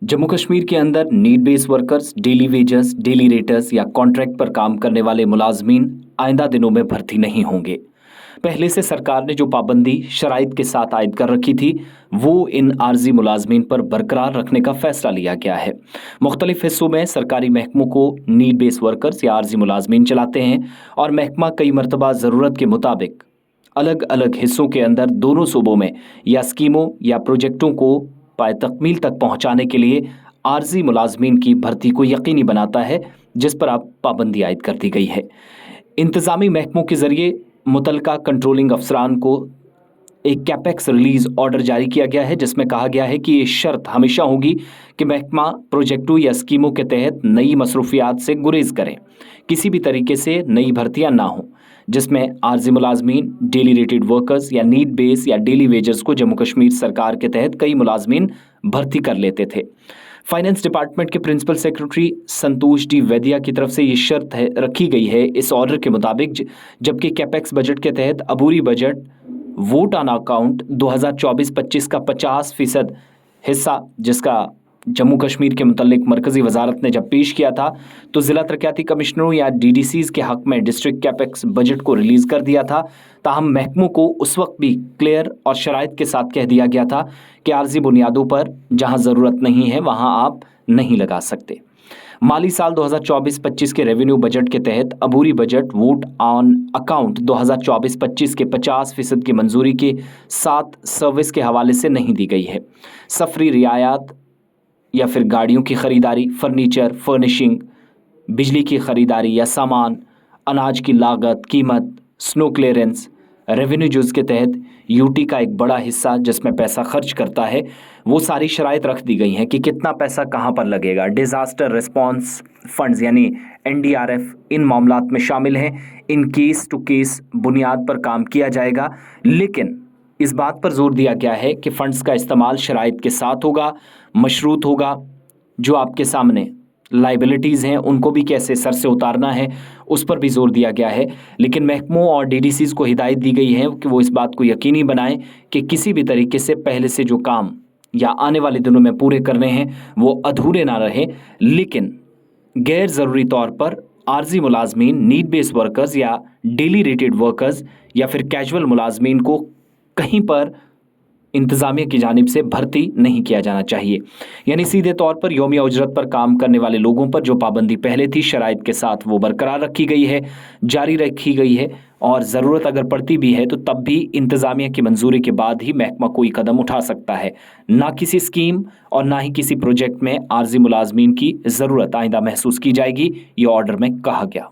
जम्मू कश्मीर के अंदर need based workers, daily wagers, daily raters या कॉन्ट्रैक्ट पर काम करने वाले मुलाजमीन आइंदा दिनों में भर्ती नहीं होंगे। पहले से सरकार ने जो पाबंदी शराइत के साथ आयद कर रखी थी, वो इन आर्जी मुलाजमीन पर बरकरार रखने का फैसला लिया गया है। मुख्तलिफ हिस्सों में सरकारी महकमों को नीड बेस्ड वर्कर्स या आर्जी मुलाजमीन चलाते हैं और महकमा कई मरतबा ज़रूरत के मुताबिक अलग अलग हिस्सों के अंदर दोनों सूबों में या स्कीमों या प्रोजेक्टों को पाए तकमील तक पहुंचाने के लिए आर्जी मुलाजमीन की भर्ती को यकीनी बनाता है, जिस पर अब पाबंदी आयद कर दी गई है। इंतजामी महकमों के जरिए मुतलका कंट्रोलिंग अफसरान को एक कैपेक्स रिलीज ऑर्डर जारी किया गया है, जिसमें कहा गया है कि ये शर्त हमेशा होगी कि महकमा प्रोजेक्टों या स्कीमों के तहत नई मसरूफियात से गुरेज करें, किसी भी तरीके से नई भर्तियां ना हों जिसमें आर्जी मुलाजमीन, डेली रेटेड वर्कर्स या नीड बेस या डेली वेजर्स को जम्मू कश्मीर सरकार के तहत कई मुलाजमीन भर्ती कर लेते थे। फाइनेंस डिपार्टमेंट के प्रिंसिपल सेक्रेटरी संतोष डी वैद्या की तरफ से ये शर्त रखी गई है इस ऑर्डर के मुताबिक, जबकि कैपेक्स बजट के तहत अबूरी बजट वोट ऑन अकाउंट 2024-25 का 50% हिस्सा, जिसका जम्मू कश्मीर के मुतल्लिक मरकजी वजारत ने जब पेश किया था तो ज़िला तरक्याती कमिश्नरों या डीडीसीज के हक में डिस्ट्रिक्ट कैपेक्स बजट को रिलीज कर दिया था। ताहम महकमों को उस वक्त भी क्लियर और शराइत के साथ कह दिया गया था कि आर्जी बुनियादों पर जहां ज़रूरत नहीं है वहां आप नहीं लगा सकते। माली साल 2024-25 के रेवेन्यू बजट के तहत अबूरी बजट वोट ऑन अकाउंट 2024-25 के 50% की मंजूरी के साथ सर्विस के हवाले से नहीं दी गई है। सफरी रियायत या फिर गाड़ियों की खरीदारी, फर्नीचर, फर्निशिंग, बिजली की खरीदारी या सामान, अनाज की लागत, कीमत, स्नो क्लियरेंस, रेवेन्यू जुज के तहत यूटी का एक बड़ा हिस्सा जिसमें पैसा खर्च करता है, वो सारी शराइत रख दी गई हैं कि कितना पैसा कहाँ पर लगेगा। डिज़ास्टर रिस्पॉन्स फंड्स यानी एनडीआरएफ इन मामलात में शामिल हैं। इन केस टू केस बुनियाद पर काम किया जाएगा, लेकिन इस बात पर जोर दिया गया है कि फंड्स का इस्तेमाल शराइत के साथ होगा, मशरूत होगा। जो आपके सामने लाइबिलिटीज़ हैं उनको भी कैसे सर से उतारना है उस पर भी जोर दिया गया है। लेकिन महकमों और डीडीसीज को हिदायत दी गई है कि वो इस बात को यकीनी बनाएं कि किसी भी तरीके से पहले से जो काम या आने वाले दिनों में पूरे करने हैं वो अधूरे ना रहें। लेकिन गैर ज़रूरी तौर पर आर्जी मुलाजमीन, नीड बेस्ड वर्कर्स या डेली रेटेड वर्कर्स या फिर कैजुअल मुलाजमीन को कहीं पर इंतजामिया की जानिब से भर्ती नहीं किया जाना चाहिए। यानी सीधे तौर पर यौमिया उजरत पर काम करने वाले लोगों पर जो पाबंदी पहले थी शराइत के साथ वो बरकरार रखी गई है, जारी रखी गई है, और ज़रूरत अगर पड़ती भी है तो तब भी इंतजामिया की मंजूरी के बाद ही महकमा कोई कदम उठा सकता है। ना किसी स्कीम और ना ही किसी प्रोजेक्ट में आर्जी मुलाजमीन की ज़रूरत आइंदा महसूस की जाएगी, ये ऑर्डर में कहा गया।